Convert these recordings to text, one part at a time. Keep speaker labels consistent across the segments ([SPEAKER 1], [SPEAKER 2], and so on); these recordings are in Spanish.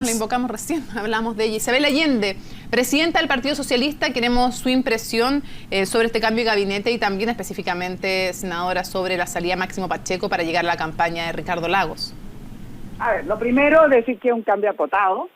[SPEAKER 1] Lo invocamos recién, hablamos de ella. Isabel Allende, presidenta del Partido Socialista, queremos su impresión sobre este cambio de gabinete y también específicamente, senadora, sobre la salida de Máximo Pacheco para llegar a la campaña de Ricardo Lagos.
[SPEAKER 2] A ver, lo primero, decir que es un cambio acotado.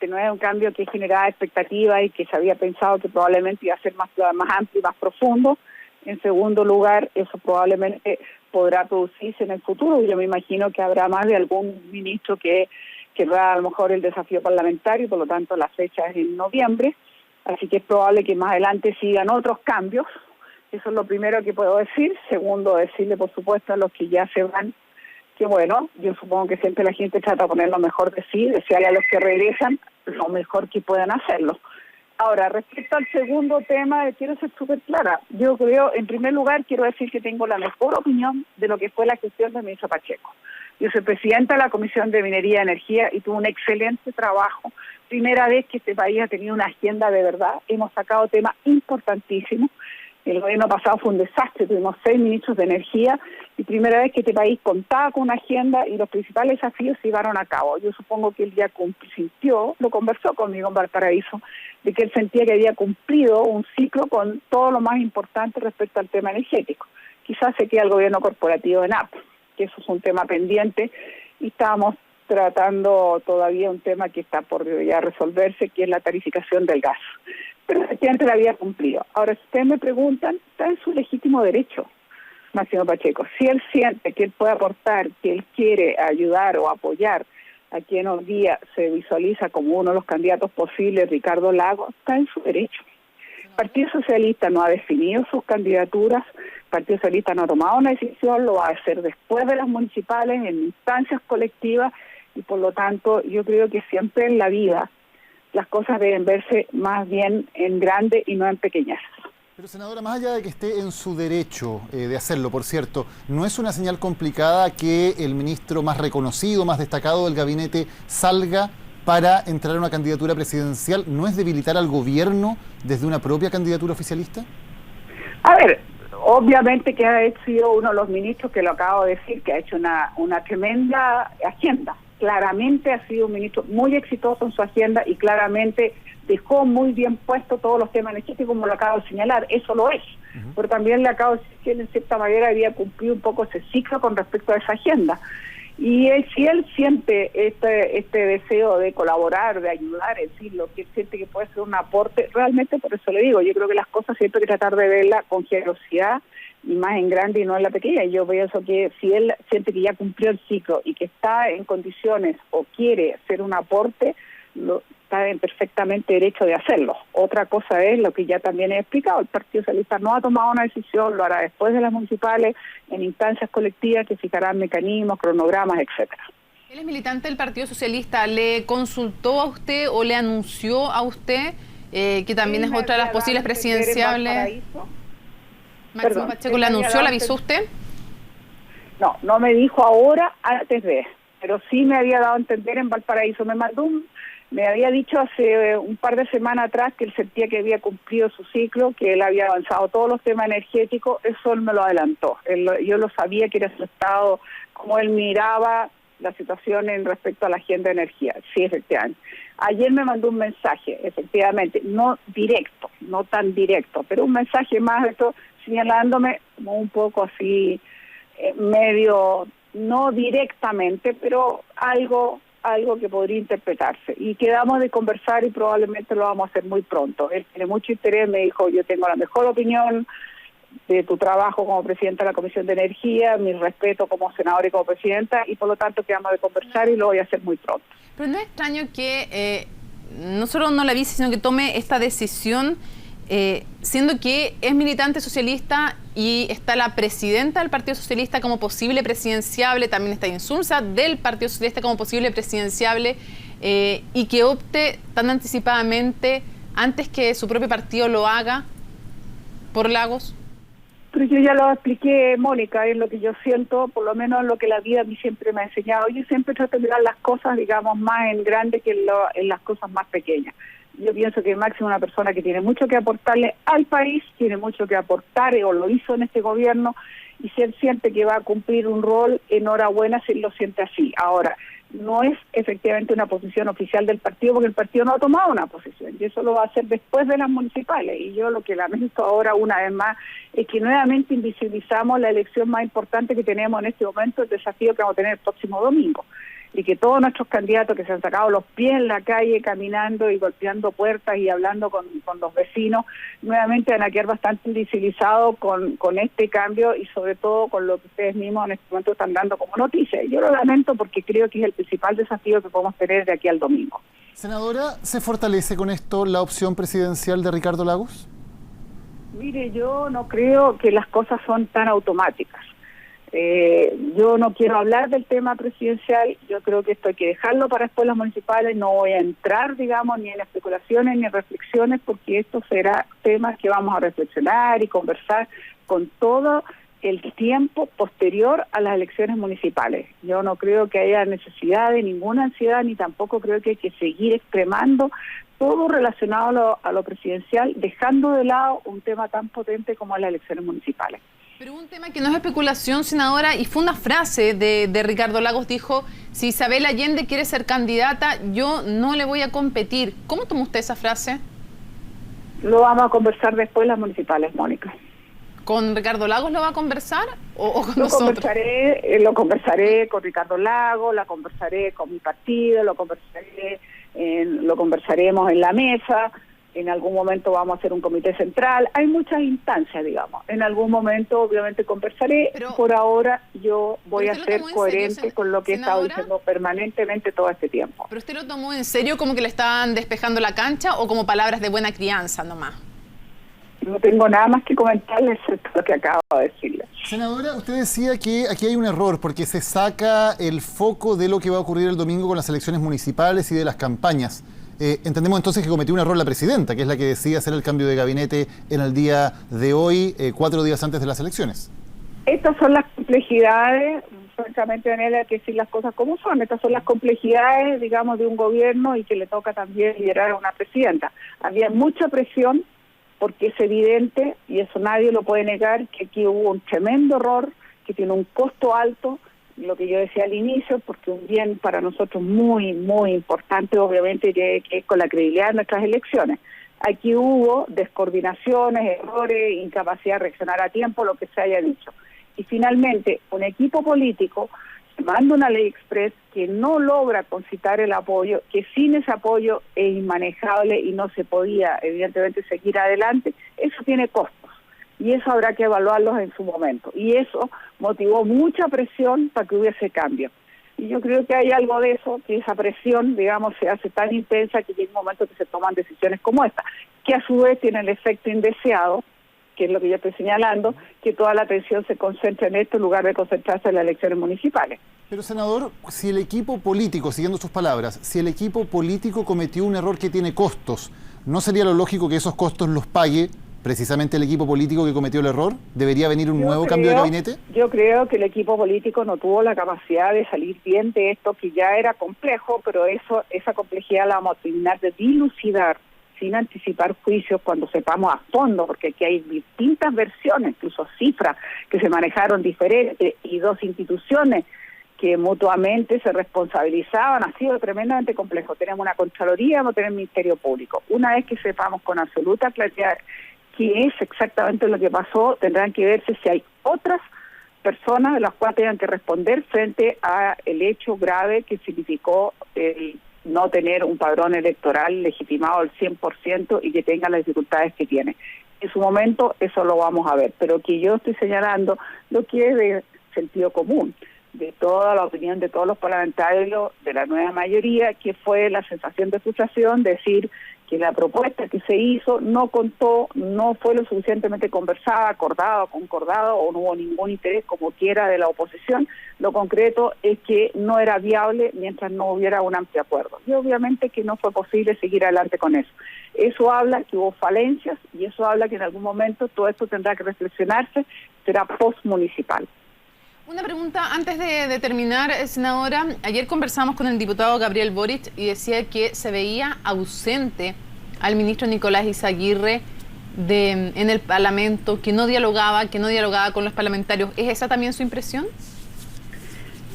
[SPEAKER 2] No es un cambio que generaba expectativas y que se había pensado que probablemente iba a ser más amplio y más profundo. En segundo lugar, eso probablemente podrá producirse en el futuro. Yo me imagino que habrá más de algún ministro que va a lo mejor el desafío parlamentario, por lo tanto la fecha es en noviembre, así que es probable que más adelante sigan otros cambios. Eso es lo primero que puedo decir. Segundo, decirle por supuesto a los que ya se van, que bueno, yo supongo que siempre la gente trata de poner lo mejor de sí, desearle a los que regresan lo mejor que puedan hacerlo. Ahora, respecto al segundo tema, quiero ser súper clara. Yo creo, en primer lugar, quiero decir que tengo la mejor opinión de lo que fue la gestión del ministro Pacheco. Yo soy presidenta de la Comisión de Minería y Energía y tuve un excelente trabajo. Primera vez que este país ha tenido una agenda de verdad. Hemos sacado temas importantísimos. El gobierno pasado fue un desastre. Tuvimos 6 ministros de energía y primera vez que este país contaba con una agenda y los principales desafíos se llevaron a cabo. Yo supongo que él ya sintió, lo conversó conmigo en Valparaíso, de que él sentía que había cumplido un ciclo con todo lo más importante respecto al tema energético. Quizás se queda el gobierno corporativo en AP, que eso es un tema pendiente y estábamos tratando todavía un tema que está por ya resolverse, que es la tarificación del gas. Pero efectivamente la había cumplido. Ahora, si ustedes me preguntan, está en su legítimo derecho, Máximo Pacheco. Si él siente que él puede aportar, que él quiere ayudar o apoyar a quien hoy día se visualiza como uno de los candidatos posibles, Ricardo Lagos, está en su derecho. El Partido Socialista no ha definido sus candidaturas, el Partido Socialista no ha tomado una decisión, lo va a hacer después de las municipales, en instancias colectivas, y por lo tanto yo creo que siempre en la vida las cosas deben verse más bien en grande y no en pequeñas.
[SPEAKER 3] Pero senadora, más allá de que esté en su derecho de hacerlo, por cierto, ¿no es una señal complicada que el ministro más reconocido, más destacado del gabinete salga para entrar a una candidatura presidencial? ¿No es debilitar al gobierno desde una propia candidatura oficialista?
[SPEAKER 2] A ver, obviamente que ha sido uno de los ministros, que lo acabo de decir, que ha hecho una tremenda agenda. Claramente ha sido un ministro muy exitoso en su agenda y claramente dejó muy bien puesto todos los temas energéticos, como lo acabo de señalar. Eso lo es. Pero también le acabo de decir que él, en cierta manera, había cumplido un poco ese ciclo con respecto a esa agenda. Y si él siente este deseo de colaborar, de ayudar, es decir, lo que él siente que puede ser un aporte, realmente por eso le digo, yo creo que las cosas siempre hay que tratar de verlas con generosidad y más en grande y no en la pequeña. Yo pienso que si él siente que ya cumplió el ciclo y que está en condiciones o quiere hacer un aporte, está en perfectamente derecho de hacerlo. Otra cosa es lo que ya también he explicado, el Partido Socialista no ha tomado una decisión, lo hará después de las municipales, en instancias colectivas que fijarán mecanismos, cronogramas, etcétera.
[SPEAKER 1] Él es militante del Partido Socialista. ¿Le consultó a usted o le anunció a usted que también es otra de las posibles presidenciables? Máximo Pacheco, ¿le anunció, le avisó usted?
[SPEAKER 2] No me dijo ahora, antes de, pero sí me había dado a entender en Valparaíso. Me había dicho hace un par de semanas atrás que él sentía que había cumplido su ciclo, que él había avanzado todos los temas energéticos. Eso él me lo adelantó. Yo lo sabía que era su estado, como él miraba la situación en respecto a la agenda de energía. Sí, efectivamente. Ayer me mandó un mensaje, efectivamente, no directo, no tan directo, pero un mensaje más de esto, señalándome como un poco así, medio, no directamente, pero algo que podría interpretarse. Y quedamos de conversar y probablemente lo vamos a hacer muy pronto. Él tiene mucho interés, me dijo, yo tengo la mejor opinión de tu trabajo como presidenta de la Comisión de Energía, mi respeto como senadora y como presidenta, y por lo tanto quedamos de conversar y lo voy a hacer muy pronto.
[SPEAKER 1] Pero no es extraño que no solo no la avise, sino que tome esta decisión, siendo que es militante socialista y está la presidenta del Partido Socialista como posible presidenciable, también está Insulza del Partido Socialista como posible presidenciable, y que opte tan anticipadamente, antes que su propio partido lo haga, por Lagos.
[SPEAKER 2] Pero yo ya lo expliqué, Mónica, es lo que yo siento, por lo menos lo que la vida a mí siempre me ha enseñado. Yo siempre trato de mirar las cosas, digamos, más en grande que en las cosas más pequeñas. Yo pienso que Máximo es una persona que tiene mucho que aportarle al país, tiene mucho que aportar, o lo hizo en este gobierno, y si él siente que va a cumplir un rol, enhorabuena si él lo siente así. Ahora, no es efectivamente una posición oficial del partido, porque el partido no ha tomado una posición, y eso lo va a hacer después de las municipales. Y yo lo que lamento ahora, una vez más, es que nuevamente invisibilizamos la elección más importante que tenemos en este momento, el desafío que vamos a tener el próximo domingo, y que todos nuestros candidatos que se han sacado los pies en la calle, caminando y golpeando puertas y hablando con los vecinos, nuevamente van a quedar bastante invisibilizados con este cambio, y sobre todo con lo que ustedes mismos en este momento están dando como noticia. Yo lo lamento porque creo que es el principal desafío que podemos tener de aquí al domingo.
[SPEAKER 3] Senadora, ¿se fortalece con esto la opción presidencial de Ricardo Lagos?
[SPEAKER 2] Mire, yo no creo que las cosas son tan automáticas. Yo no quiero hablar del tema presidencial, yo creo que esto hay que dejarlo para después las municipales, no voy a entrar, digamos, ni en especulaciones ni en reflexiones, porque esto será temas que vamos a reflexionar y conversar con todo el tiempo posterior a las elecciones municipales. Yo no creo que haya necesidad de ninguna ansiedad, ni tampoco creo que hay que seguir extremando todo relacionado a lo presidencial, dejando de lado un tema tan potente como las elecciones municipales.
[SPEAKER 1] Pero un tema que no es especulación, senadora, y fue una frase de Ricardo Lagos, dijo: si Isabel Allende quiere ser candidata, yo no le voy a competir. ¿Cómo tomó usted esa frase?
[SPEAKER 2] Lo vamos a conversar después las municipales, Mónica.
[SPEAKER 1] ¿Con Ricardo Lagos lo va a conversar o con nosotros?
[SPEAKER 2] Lo conversaré con Ricardo Lagos, la conversaré con mi partido, lo conversaremos en la mesa. En algún momento vamos a hacer un comité central. Hay muchas instancias, digamos. En algún momento, obviamente, conversaré. Pero por ahora, yo voy a ser coherente con lo que he estado diciendo permanentemente todo este tiempo.
[SPEAKER 1] ¿Pero usted lo tomó en serio, como que le estaban despejando la cancha, o como palabras de buena crianza nomás?
[SPEAKER 2] No tengo nada más que comentarles excepto lo que acabo de decirle.
[SPEAKER 3] Senadora, usted decía que aquí hay un error porque se saca el foco de lo que va a ocurrir el domingo con las elecciones municipales y de las campañas. Entendemos entonces que cometió un error la presidenta, que es la que decide hacer el cambio de gabinete en el día de hoy, 4 días antes de las elecciones.
[SPEAKER 2] Estas son las complejidades, francamente, Daniela, hay que decir las cosas como son. Estas son las complejidades, digamos, de un gobierno, y que le toca también liderar a una presidenta. Había mucha presión, porque es evidente, y eso nadie lo puede negar, que aquí hubo un tremendo error, que tiene un costo alto, lo que yo decía al inicio, porque un bien para nosotros muy, muy importante, obviamente, que es con la credibilidad de nuestras elecciones. Aquí hubo descoordinaciones, errores, incapacidad de reaccionar a tiempo, lo que se haya dicho. Y finalmente, un equipo político manda una ley express que no logra concitar el apoyo, que sin ese apoyo es inmanejable y no se podía, evidentemente, seguir adelante. Eso tiene costos, y eso habrá que evaluarlos en su momento. Y eso motivó mucha presión para que hubiese cambio. Y yo creo que hay algo de eso, que esa presión, digamos, se hace tan intensa que llega un momento que se toman decisiones como esta, que a su vez tiene el efecto indeseado, que es lo que yo estoy señalando, que toda la atención se concentra en esto en lugar de concentrarse en las elecciones municipales.
[SPEAKER 3] Pero, senador, si el equipo político, siguiendo sus palabras, si el equipo político cometió un error que tiene costos, ¿no sería lo lógico que esos costos los pague precisamente el equipo político que cometió el error? ¿Debería venir un nuevo cambio de gabinete?
[SPEAKER 2] Yo creo que el equipo político no tuvo la capacidad de salir bien de esto, que ya era complejo, pero esa complejidad la vamos a terminar de dilucidar sin anticipar juicios cuando sepamos a fondo, porque aquí hay distintas versiones, incluso cifras que se manejaron diferentes, y dos instituciones que mutuamente se responsabilizaban. Ha sido tremendamente complejo. Tenemos una Contraloría, no tenemos Ministerio Público. Una vez que sepamos con absoluta claridad qué es exactamente lo que pasó, tendrán que verse si hay otras personas de las cuales tengan que responder frente a el hecho grave que significó el no tener un padrón electoral legitimado al 100% y que tenga las dificultades que tiene. En su momento eso lo vamos a ver, pero que yo estoy señalando lo que es de sentido común, de toda la opinión de todos los parlamentarios de la nueva mayoría, que fue la sensación de frustración, decir que la propuesta que se hizo no contó, no fue lo suficientemente conversada, acordada, concordado, o no hubo ningún interés, como quiera, de la oposición. Lo concreto es que no era viable mientras no hubiera un amplio acuerdo. Y obviamente que no fue posible seguir adelante con eso. Eso habla que hubo falencias, y eso habla que en algún momento todo esto tendrá que reflexionarse, será post-municipal.
[SPEAKER 1] Una pregunta antes de terminar, senadora. Ayer conversamos con el diputado Gabriel Boric y decía que se veía ausente al ministro Nicolás Izaguirre en el Parlamento, que no dialogaba con los parlamentarios. ¿Es esa también su impresión?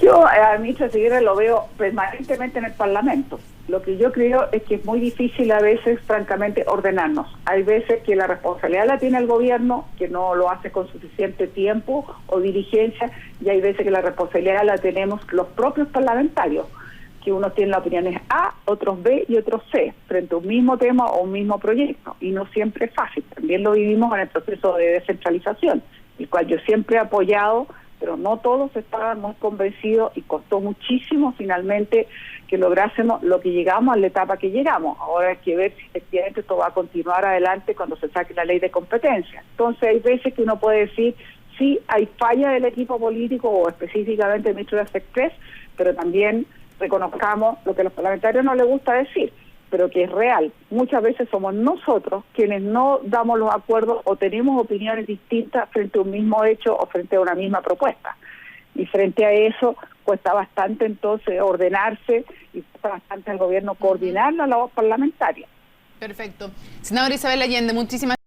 [SPEAKER 2] Yo al ministro Seguirre lo veo permanentemente en el Parlamento. Lo que yo creo es que es muy difícil a veces, francamente, ordenarnos. Hay veces que la responsabilidad la tiene el gobierno, que no lo hace con suficiente tiempo o diligencia, y hay veces que la responsabilidad la tenemos los propios parlamentarios, que unos tienen las opiniones A, otros B y otros C, frente a un mismo tema o un mismo proyecto, y no siempre es fácil. También lo vivimos en el proceso de descentralización, el cual yo siempre he apoyado, pero no todos estaban muy convencidos y costó muchísimo finalmente que lográsemos lo que llegamos a la etapa que llegamos. Ahora hay que ver si efectivamente esto va a continuar adelante cuando se saque la ley de competencia. Entonces hay veces que uno puede decir, sí, hay falla del equipo político o específicamente del ministro de Express, pero también reconozcamos lo que a los parlamentarios no les gusta decir, pero que es real. Muchas veces somos nosotros quienes no damos los acuerdos o tenemos opiniones distintas frente a un mismo hecho o frente a una misma propuesta. Y frente a eso cuesta bastante entonces ordenarse y cuesta bastante al gobierno coordinar la labor parlamentaria.
[SPEAKER 1] Perfecto. Senadora Isabel Allende, muchísimas